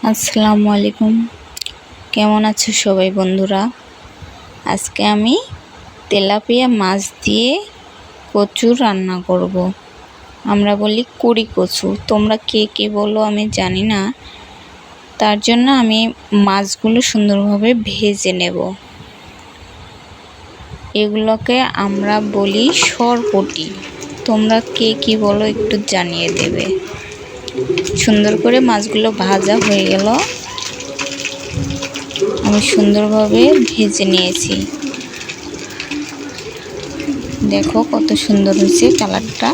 আসসালামু আলাইকুম। কেমন আছো সবাই বন্ধুরা? আজকে আমি তেলাপিয়া মাছ দিয়ে কচু রান্না করব। আমরা বলি কুড়ি কচু, তোমরা কে কে বলো আমি জানি না। তার জন্য আমি মাছগুলো সুন্দরভাবে ভেজে নেব। এগুলোকে আমরা বলি সরপুঁটি, তোমরা কে কি বলো একটু জানিয়ে দেবে। সুন্দর করে মাছগুলো ভাজা হয়ে গেল, আমি সুন্দরভাবে ভেজে নিয়েছি। দেখো কত সুন্দর হয়েছে কালারটা।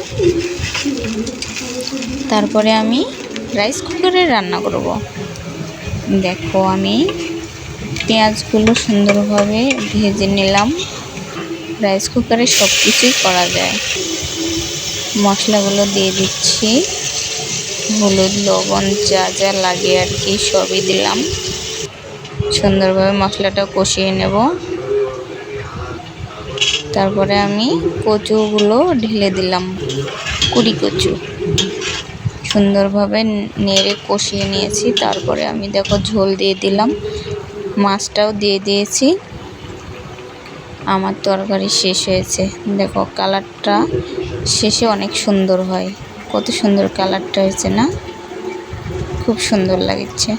তারপরে আমি রাইস কুকারে রান্না করব। দেখো আমি পেঁয়াজগুলো সুন্দরভাবে ভেজে নিলাম। রাইস কুকারে সব কিছুই করা যায়। মশলাগুলো দিয়ে দিচ্ছি, হলুদ লবণ যা যা লাগে আর কি সবই দিলাম। সুন্দরভাবে মশলাটা কষিয়ে নেব। তারপরে আমি কচুগুলো ঢেলে দিলাম, কুড়ি কচু সুন্দরভাবে নেড়ে কষিয়ে নিয়েছি। তারপরে আমি দেখো ঝোল দিয়ে দিলাম, মাছটাও দিয়ে দিয়েছি। আমার তরকারি শেষ হয়েছে। দেখো কালারটা শেষে অনেক সুন্দর হয়, কত সুন্দর কালারটা হয়েছে না? খুব সুন্দর লাগছে।